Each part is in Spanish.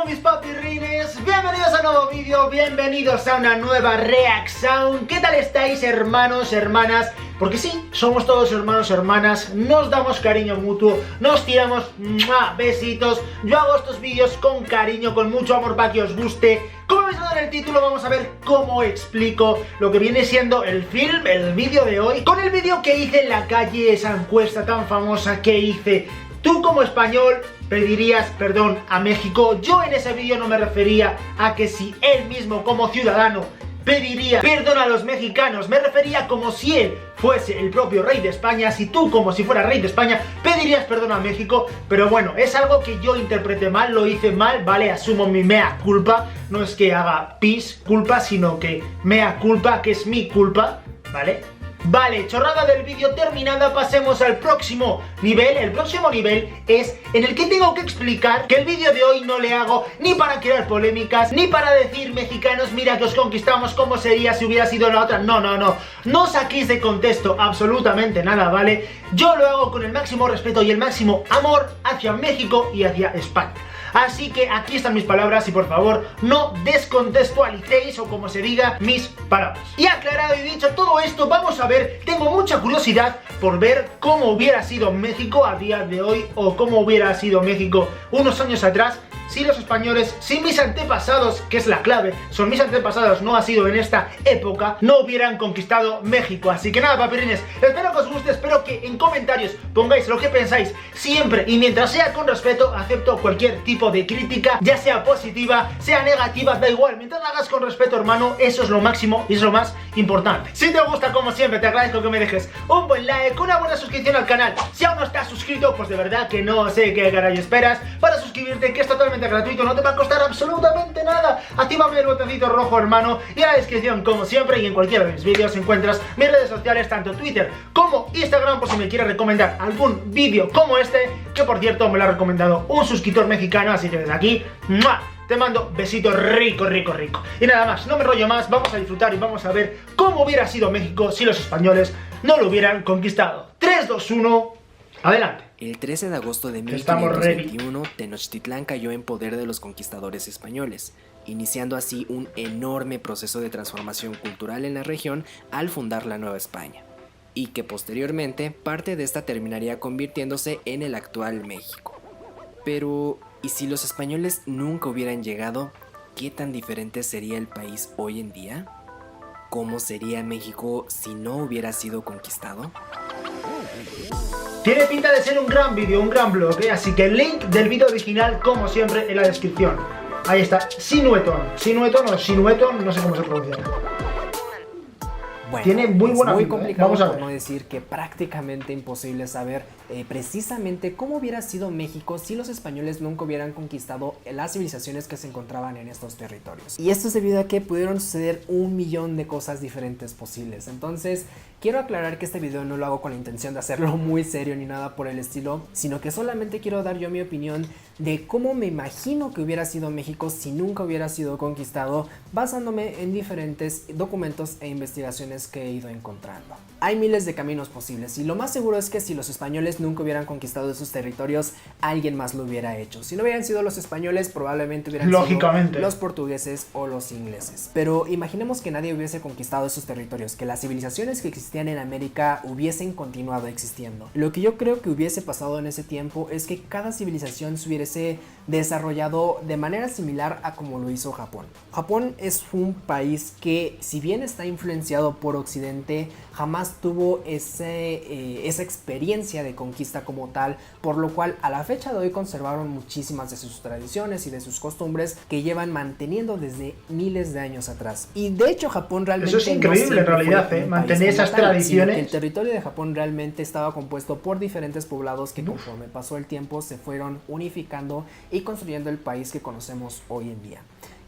mis papirrines? Bienvenidos a un nuevo vídeo, bienvenidos a una nueva reacción. ¿Qué tal estáis, hermanos, hermanas? Porque sí, somos todos hermanos, hermanas, nos damos cariño mutuo, nos tiramos besitos. Yo hago estos vídeos con cariño, con mucho amor para que os guste. Como habéis dado en el título, vamos a ver cómo explico lo que viene siendo el vídeo de hoy, con el vídeo que hice en la calle, esa encuesta tan famosa que hice. Tú como español pedirías perdón a México. Yo en ese vídeo no me refería a que si él mismo como ciudadano pediría perdón a los mexicanos, me refería como si él fuese el propio rey de España, si tú como si fuera rey de España pedirías perdón a México. Pero bueno, es algo que yo interpreté mal, lo hice mal, ¿vale? Asumo mi mea culpa, no es que haga pis culpa, sino que mea culpa, que es mi culpa, ¿vale? Vale, chorrada del vídeo terminada, pasemos al próximo nivel. El próximo nivel es en el que tengo que explicar que el vídeo de hoy no le hago ni para crear polémicas, ni para decir mexicanos, mira que os conquistamos, cómo sería si hubiera sido la otra. No saquéis de contexto absolutamente nada, ¿vale? Yo lo hago con el máximo respeto y el máximo amor hacia México y hacia España. Así que aquí están mis palabras y por favor no descontextualicéis, o como se diga, mis palabras. Y aclarado y dicho todo esto, vamos a ver, tengo mucha curiosidad por ver cómo hubiera sido México a día de hoy, o cómo hubiera sido México unos años atrás, si los españoles, si mis antepasados, que es la clave, son mis antepasados, no ha sido en esta época, no hubieran conquistado México. Así que nada, papirines, espero que os guste, espero que en comentarios pongáis lo que pensáis siempre, y mientras sea con respeto, acepto cualquier tipo de crítica, ya sea positiva, sea negativa, da igual, mientras la hagas con respeto, hermano, eso es lo máximo y es lo más importante. Si te gusta, como siempre, te agradezco que me dejes un buen like, una buena suscripción al canal. Si aún no estás suscrito, pues de verdad que no sé qué caray esperas para suscribirte, que es totalmente gratuito, no te va a costar absolutamente nada. Actívame el botoncito rojo, hermano, y en la descripción, como siempre, y en cualquiera de mis vídeos encuentras mis redes sociales, tanto Twitter como Instagram, por si me quieres recomendar algún vídeo como este, que por cierto me lo ha recomendado un suscriptor mexicano, así que desde aquí, ¡mua!, te mando besitos rico. Y nada más, no me rollo más, vamos a disfrutar y vamos a ver cómo hubiera sido México si los españoles no lo hubieran conquistado. 3, 2, 1, adelante. El 13 de agosto de 1521, Tenochtitlán cayó en poder de los conquistadores españoles, iniciando así un enorme proceso de transformación cultural en la región al fundar la Nueva España, y que posteriormente parte de esta terminaría convirtiéndose en el actual México. Pero, ¿y si los españoles nunca hubieran llegado? ¿Qué tan diferente sería el país hoy en día? ¿Cómo sería México si no hubiera sido conquistado? Tiene pinta de ser un gran vídeo, un gran blog, así que el link del vídeo original, como siempre, en la descripción. Ahí está, Sinueton, no sé cómo se pronuncia. Bueno, tiene muy buena muy pinta, complicado, Vamos a ver. por no decir que prácticamente imposible saber precisamente cómo hubiera sido México si los españoles nunca hubieran conquistado las civilizaciones que se encontraban en estos territorios. Y esto es debido a que pudieron suceder 1.000.000 de cosas diferentes posibles. Entonces, quiero aclarar que este video no lo hago con la intención de hacerlo muy serio ni nada por el estilo, sino que solamente quiero dar yo mi opinión de cómo me imagino que hubiera sido México si nunca hubiera sido conquistado, basándome en diferentes documentos e investigaciones que he ido encontrando. Hay miles de caminos posibles y lo más seguro es que si los españoles nunca hubieran conquistado esos territorios, alguien más lo hubiera hecho. Si no hubieran sido los españoles, probablemente hubieran sido los portugueses o los ingleses. Pero imaginemos que nadie hubiese conquistado esos territorios, que las civilizaciones que existían en América hubiesen continuado existiendo. Lo que yo creo que hubiese pasado en ese tiempo es que cada civilización se hubiese desarrollado de manera similar a como lo hizo Japón. Japón es un país que, si bien está influenciado por Occidente, jamás tuvo esa experiencia de conquista como tal, por lo cual a la fecha de hoy conservaron muchísimas de sus tradiciones y de sus costumbres que llevan manteniendo desde miles de años atrás. Y de hecho Japón realmente eso es increíble, en realidad, mantener esas tradiciones. El territorio de Japón realmente estaba compuesto por diferentes poblados que conforme pasó el tiempo se fueron unificando y construyendo el país que conocemos hoy en día.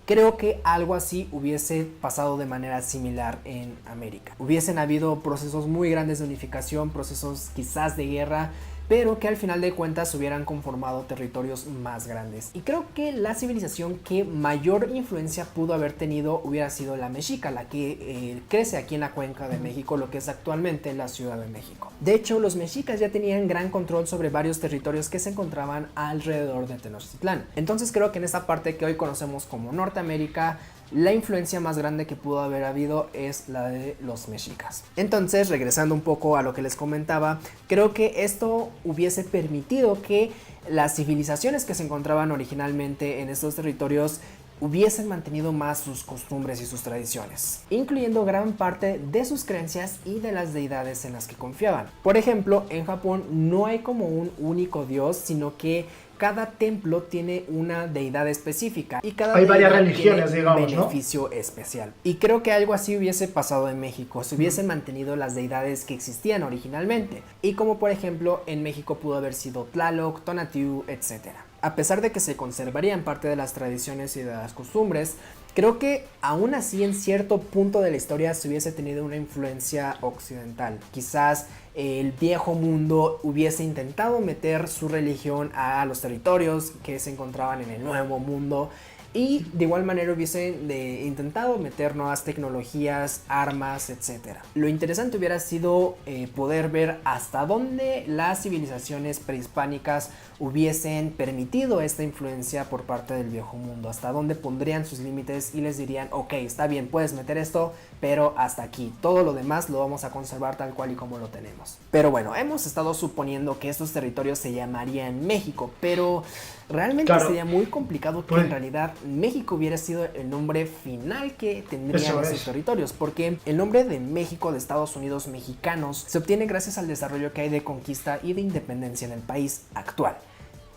Creo que algo así hubiese pasado de manera similar en América. Hubiesen habido procesos muy grandes de unificación, procesos quizás de guerra, pero que al final de cuentas hubieran conformado territorios más grandes. Y creo que la civilización que mayor influencia pudo haber tenido hubiera sido la mexica, la que crece aquí en la cuenca de México, lo que es actualmente la Ciudad de México. De hecho, los mexicas ya tenían gran control sobre varios territorios que se encontraban alrededor de Tenochtitlán. Entonces creo que en esta parte que hoy conocemos como Norteamérica, la influencia más grande que pudo haber habido es la de los mexicas. Entonces, regresando un poco a lo que les comentaba, creo que esto hubiese permitido que las civilizaciones que se encontraban originalmente en estos territorios hubiesen mantenido más sus costumbres y sus tradiciones, incluyendo gran parte de sus creencias y de las deidades en las que confiaban. Por ejemplo, en Japón no hay como un único dios, sino que cada templo tiene una deidad específica y cada hay varias deidad religiones, tiene digamos, un beneficio especial. Y creo que algo así hubiese pasado en México, se hubiesen mantenido las deidades que existían originalmente, y como por ejemplo en México pudo haber sido Tlaloc, Tonatiuh, etc. A pesar de que se conservarían parte de las tradiciones y de las costumbres, creo que aún así en cierto punto de la historia se hubiese tenido una influencia occidental. Quizás el viejo mundo hubiese intentado meter su religión a los territorios que se encontraban en el nuevo mundo, y de igual manera hubiesen intentado meter nuevas tecnologías, armas, etc. Lo interesante hubiera sido poder ver hasta dónde las civilizaciones prehispánicas hubiesen permitido esta influencia por parte del viejo mundo, hasta dónde pondrían sus límites y les dirían, ok, está bien, puedes meter esto, pero hasta aquí, todo lo demás lo vamos a conservar tal cual y como lo tenemos. Pero bueno, hemos estado suponiendo que estos territorios se llamarían México, pero realmente sería muy complicado que en realidad México hubiera sido el nombre final que tendrían esos territorios, porque el nombre de México, de Estados Unidos mexicanos, se obtiene gracias al desarrollo que hay de conquista y de independencia en el país actual.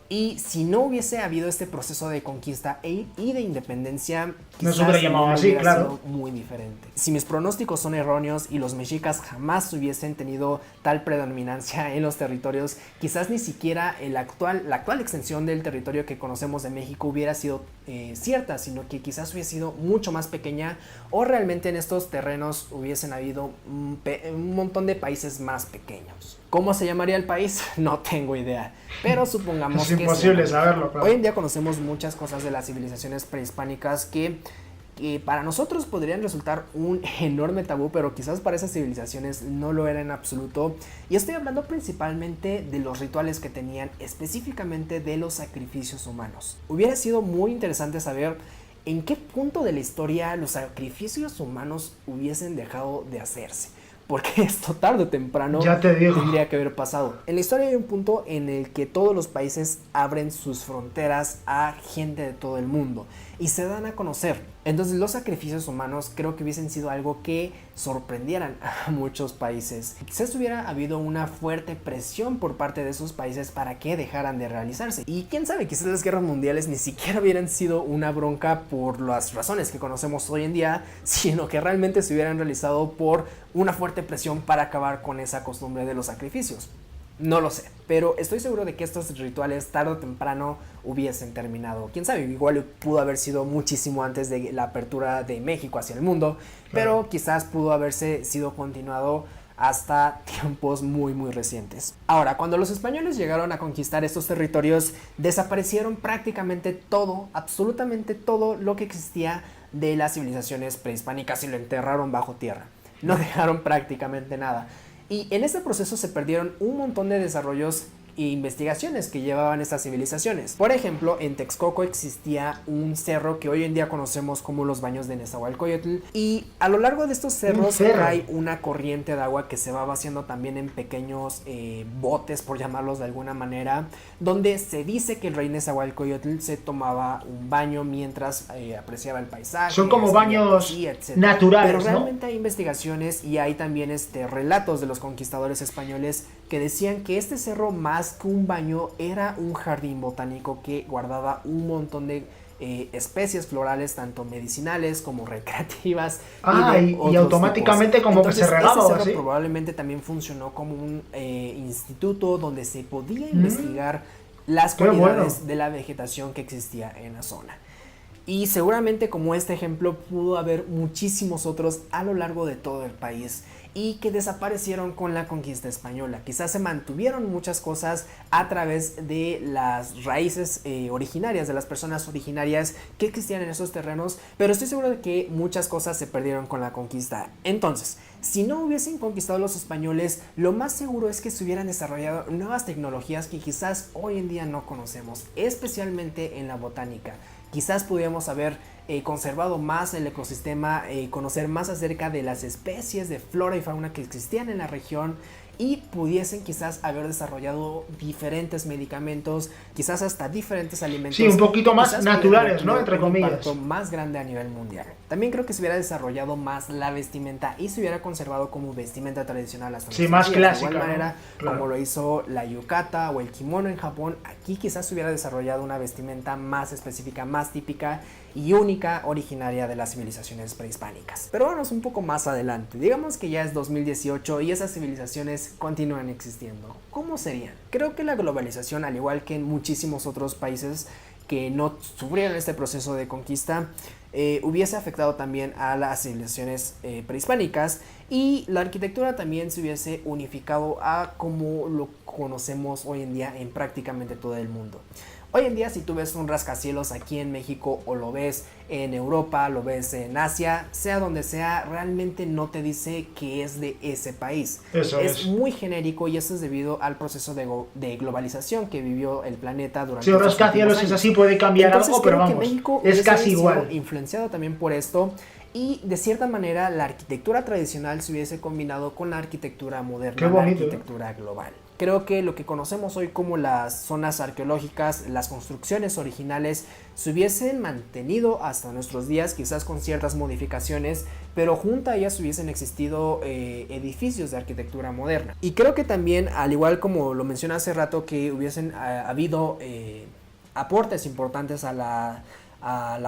Y si no hubiese habido este proceso de conquista y de independencia, quizás no se hubiera llamado así, claro, sido muy diferente. Si mis pronósticos son erróneos y los mexicas jamás hubiesen tenido tal predominancia en los territorios, quizás ni siquiera la actual extensión del territorio que conocemos de México hubiera sido cierta, sino que quizás hubiese sido mucho más pequeña, o realmente en estos terrenos hubiesen habido un montón de países más pequeños. ¿Cómo se llamaría el país? No tengo idea, pero supongamos que es imposible saberlo, claro. Hoy en día conocemos muchas cosas de las civilizaciones prehispánicas que para nosotros podrían resultar un enorme tabú, pero quizás para esas civilizaciones no lo era en absoluto. Y estoy hablando principalmente de los rituales que tenían, específicamente de los sacrificios humanos. Hubiera sido muy interesante saber en qué punto de la historia los sacrificios humanos hubiesen dejado de hacerse, porque esto tarde o temprano tendría que haber pasado. En la historia hay un punto en el que todos los países abren sus fronteras a gente de todo el mundo y se dan a conocer. Entonces los sacrificios humanos creo que hubiesen sido algo que sorprendieran a muchos países. Quizás hubiera habido una fuerte presión por parte de esos países para que dejaran de realizarse. Y quién sabe, quizás las guerras mundiales ni siquiera hubieran sido una bronca por las razones que conocemos hoy en día, sino que realmente se hubieran realizado por una fuerte presión para acabar con esa costumbre de los sacrificios. No lo sé, pero estoy seguro de que estos rituales tarde o temprano hubiesen terminado. Quién sabe, igual pudo haber sido muchísimo antes de la apertura de México hacia el mundo, pero quizás pudo haberse sido continuado hasta tiempos muy recientes. Ahora, cuando los españoles llegaron a conquistar estos territorios, desaparecieron prácticamente todo, absolutamente todo lo que existía de las civilizaciones prehispánicas y lo enterraron bajo tierra. No dejaron prácticamente nada. Y en este proceso se perdieron un montón de desarrollos e investigaciones que llevaban estas civilizaciones. Por ejemplo, en Texcoco existía un cerro que hoy en día conocemos como los Baños de Nezahualcóyotl, y a lo largo de estos cerros hay una corriente de agua que se va vaciando también en pequeños botes, por llamarlos de alguna manera, donde se dice que el rey Nezahualcóyotl se tomaba un baño mientras apreciaba el paisaje. Son como baños naturales, pero realmente hay investigaciones y hay también relatos de los conquistadores españoles que decían que este cerro, más que un baño, era un jardín botánico que guardaba un montón de especies florales, tanto medicinales como recreativas. Y automáticamente tipos. Como entonces, que se regaba. Ese cerro probablemente también funcionó como un instituto donde se podía investigar las cualidades de la vegetación que existía en la zona. Y seguramente, como este ejemplo, pudo haber muchísimos otros a lo largo de todo el país. y que desaparecieron con la conquista española. Quizás se mantuvieron muchas cosas a través de las raíces originarias, de las personas originarias que existían en esos terrenos, pero estoy seguro de que muchas cosas se perdieron con la conquista. Entonces, si no hubiesen conquistado los españoles, lo más seguro es que se hubieran desarrollado nuevas tecnologías que quizás hoy en día no conocemos, especialmente en la botánica. Quizás pudiéramos haber conservado más el ecosistema, conocer más acerca de las especies de flora y fauna que existían en la región y pudiesen quizás haber desarrollado diferentes medicamentos, quizás hasta diferentes alimentos. Sí, un poquito más naturales, ¿no? Entre comillas. Un impacto más grande a nivel mundial. También creo que se hubiera desarrollado más la vestimenta y se hubiera conservado como vestimenta tradicional hasta sí, más clásica. De igual manera, ¿no? Claro. como lo hizo la yukata o el kimono en Japón, aquí quizás se hubiera desarrollado una vestimenta más específica, más típica y única, originaria de las civilizaciones prehispánicas. Pero vamos un poco más adelante. Digamos que ya es 2018 y esas civilizaciones continúan existiendo. ¿Cómo serían? Creo que la globalización, al igual que en muchísimos otros países que no sufrieron este proceso de conquista, hubiese afectado también a las civilizaciones prehispánicas y la arquitectura también se hubiese unificado a como lo conocemos hoy en día en prácticamente todo el mundo. Hoy en día, si tú ves un rascacielos aquí en México o lo ves en Europa, lo ves en Asia, sea donde sea, realmente no te dice que es de ese país. Eso es muy genérico y eso es debido al proceso de globalización que vivió el planeta durante sí, los últimos rascacielos años. Es así, puede cambiar Entonces, algo, pero creo que vamos, México es casi sido igual. Influenciado también por esto. Y de cierta manera la arquitectura tradicional se hubiese combinado con la arquitectura moderna, Qué bonito, la arquitectura global. Creo que lo que conocemos hoy como las zonas arqueológicas, las construcciones originales, se hubiesen mantenido hasta nuestros días, quizás con ciertas modificaciones, pero junto a ellas hubiesen existido edificios de arquitectura moderna. Y creo que también, al igual como lo mencioné hace rato, que hubiesen habido aportes importantes a la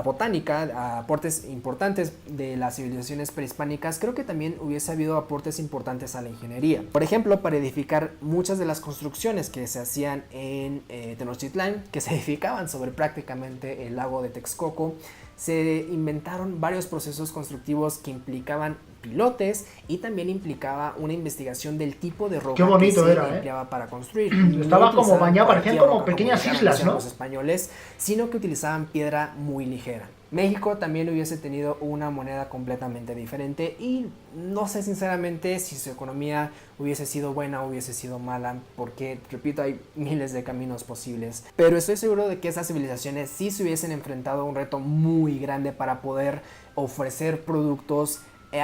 botánica, aportes importantes de las civilizaciones prehispánicas, creo que también hubiese habido aportes importantes a la ingeniería. Por ejemplo, para edificar muchas de las construcciones que se hacían en Tenochtitlán, que se edificaban sobre prácticamente el lago de Texcoco, se inventaron varios procesos constructivos que implicaban pilotes y también implicaba una investigación del tipo de roca que se empleaba para construir. Estaba como bañado, parecían como pequeñas islas, ¿no? Los españoles, sino que utilizaban piedra muy ligera. México también hubiese tenido una moneda completamente diferente y no sé sinceramente si su economía hubiese sido buena o hubiese sido mala, porque, repito, hay miles de caminos posibles. Pero estoy seguro de que esas civilizaciones sí se hubiesen enfrentado a un reto muy grande para poder ofrecer productos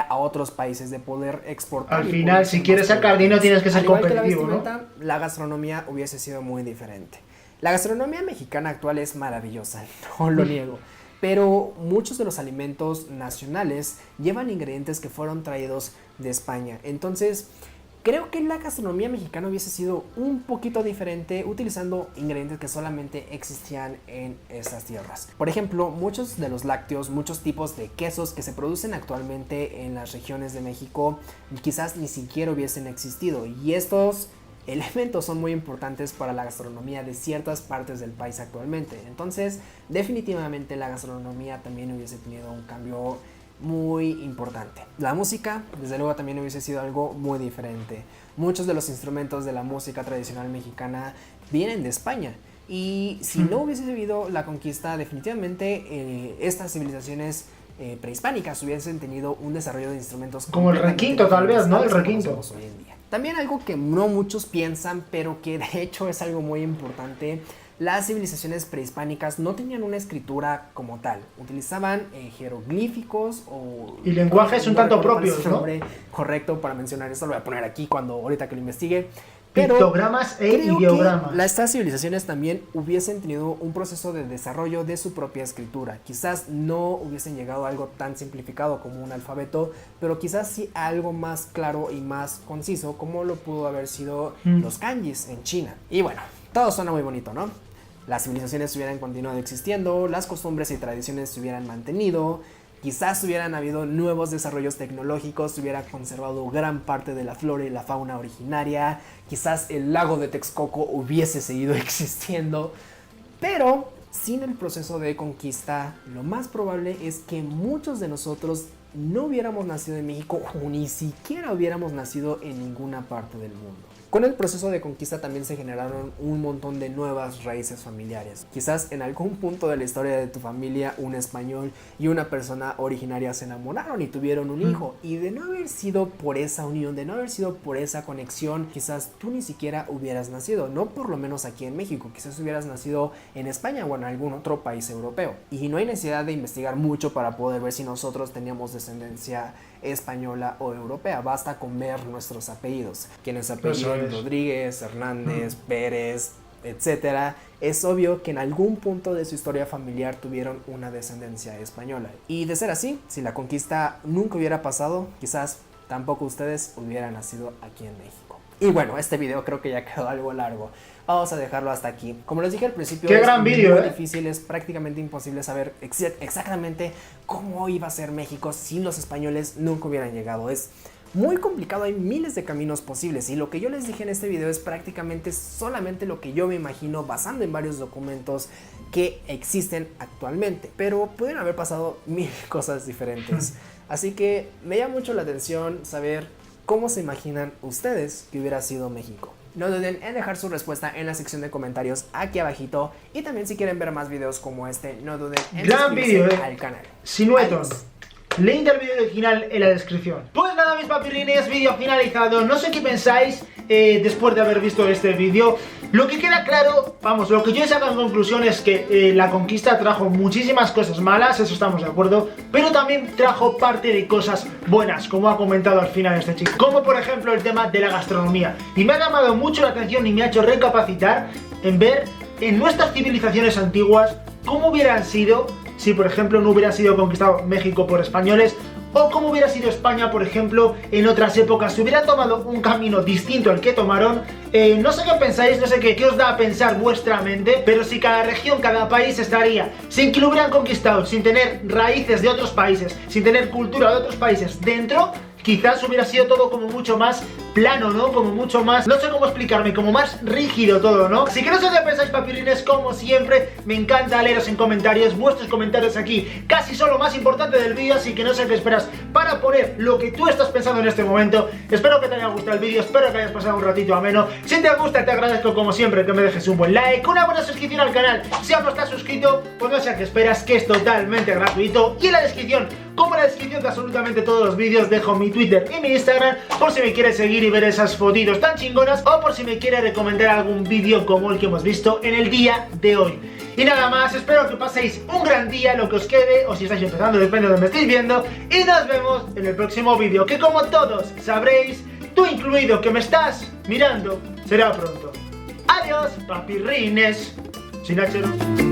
a otros países, de poder exportar. Al final, si quieres sacar dinero tienes que ser competitivo, ¿no? La gastronomía hubiese sido muy diferente. La gastronomía mexicana actual es maravillosa, no lo niego. Pero muchos de los alimentos nacionales llevan ingredientes que fueron traídos de España. Entonces, creo que la gastronomía mexicana hubiese sido un poquito diferente utilizando ingredientes que solamente existían en estas tierras. Por ejemplo, muchos de los lácteos, muchos tipos de quesos que se producen actualmente en las regiones de México quizás ni siquiera hubiesen existido. Y estos elementos son muy importantes para la gastronomía de ciertas partes del país actualmente. Entonces, definitivamente la gastronomía también hubiese tenido un cambio muy importante. La música, desde luego, también hubiese sido algo muy diferente. Muchos de los instrumentos de la música tradicional mexicana vienen de España. Y si no hubiese habido la conquista, definitivamente estas civilizaciones prehispánicas hubiesen tenido un desarrollo de instrumentos como el requinto, tal vez, ¿no? El requinto. Hoy en día. También algo que no muchos piensan, pero que de hecho es algo muy importante. Las civilizaciones prehispánicas no tenían una escritura como tal. Utilizaban jeroglíficos y lenguajes un tanto propios, ¿no? Correcto para mencionar esto, lo voy a poner aquí ahorita que lo investigue. Pero pictogramas e ideogramas. Estas civilizaciones también hubiesen tenido un proceso de desarrollo de su propia escritura. Quizás no hubiesen llegado a algo tan simplificado como un alfabeto, pero quizás sí a algo más claro y más conciso, como lo pudo haber sido los kanjis en China. Y bueno, todo suena muy bonito, ¿no? Las civilizaciones hubieran continuado existiendo, las costumbres y tradiciones se hubieran mantenido. Quizás hubieran habido nuevos desarrollos tecnológicos, se hubiera conservado gran parte de la flora y la fauna originaria, quizás el lago de Texcoco hubiese seguido existiendo, pero sin el proceso de conquista, lo más probable es que muchos de nosotros no hubiéramos nacido en México o ni siquiera hubiéramos nacido en ninguna parte del mundo. Con el proceso de conquista también se generaron un montón de nuevas raíces familiares. Quizás en algún punto de la historia de tu familia un español y una persona originaria se enamoraron y tuvieron un hijo. Y de no haber sido por esa unión, de no haber sido por esa conexión, quizás tú ni siquiera hubieras nacido. No por lo menos aquí en México, quizás hubieras nacido en España o en algún otro país europeo. Y no hay necesidad de investigar mucho para poder ver si nosotros teníamos descendencia española o europea. Basta con ver nuestros apellidos. Quienes apellidan Rodríguez, Hernández, Pérez, etcétera. Es obvio que en algún punto de su historia familiar tuvieron una descendencia española. Y de ser así, si la conquista nunca hubiera pasado, quizás tampoco ustedes hubieran nacido aquí en México. Y bueno, este video creo que ya quedó algo largo. Vamos a dejarlo hasta aquí. Como les dije al principio, qué gran video, muy difícil, es prácticamente imposible saber exactamente cómo iba a ser México si los españoles nunca hubieran llegado. Es muy complicado, hay miles de caminos posibles y lo que yo les dije en este video es prácticamente solamente lo que yo me imagino basando en varios documentos que existen actualmente, pero pueden haber pasado mil cosas diferentes. Así que me llama mucho la atención saber cómo se imaginan ustedes que hubiera sido México. No duden en dejar su respuesta en la sección de comentarios aquí abajito y también si quieren ver más videos como este, no duden en suscribirse al canal. Sinueton. Link del vídeo original en la descripción. Pues nada, mis papirrines, vídeo finalizado. No sé qué pensáis después de haber visto este vídeo. Lo que queda claro, vamos, lo que yo he sacado en conclusión es que la conquista trajo muchísimas cosas malas, eso estamos de acuerdo, pero también trajo parte de cosas buenas, como ha comentado al final este chico. Como por ejemplo el tema de la gastronomía. Y me ha llamado mucho la atención y me ha hecho recapacitar en ver en nuestras civilizaciones antiguas cómo hubieran sido si por ejemplo no hubiera sido conquistado México por españoles, o cómo hubiera sido España, por ejemplo, en otras épocas, si hubiera tomado un camino distinto al que tomaron. No sé qué pensáis, no sé qué os da a pensar vuestra mente, pero si cada región, cada país estaría sin que lo hubieran conquistado, sin tener raíces de otros países, sin tener cultura de otros países dentro, quizás hubiera sido todo como mucho más plano, ¿no? Como mucho más, no sé cómo explicarme, como más rígido todo, ¿no? Así que no sé qué pensáis, papirrines, como siempre, me encanta leeros en comentarios, vuestros comentarios aquí, casi son lo más importante del vídeo, así que no sé qué esperas para poner lo que tú estás pensando en este momento. Espero que te haya gustado el vídeo, espero que hayas pasado un ratito ameno. Si te gusta, te agradezco como siempre que me dejes un buen like, una buena suscripción al canal. Si aún no estás suscrito, pues no sé qué esperas, que es totalmente gratuito. Y en la descripción, como en la descripción de absolutamente todos los vídeos, dejo mi Twitter y mi Instagram por si me quieres seguir y ver esas fotitos tan chingonas, o por si me quieres recomendar algún vídeo como el que hemos visto en el día de hoy. Y nada más, espero que paséis un gran día, lo que os quede, o si estáis empezando, depende de donde me estéis viendo, y nos vemos en el próximo vídeo, que como todos sabréis, tú incluido que me estás mirando, será pronto. Adiós, papirrines, sin H.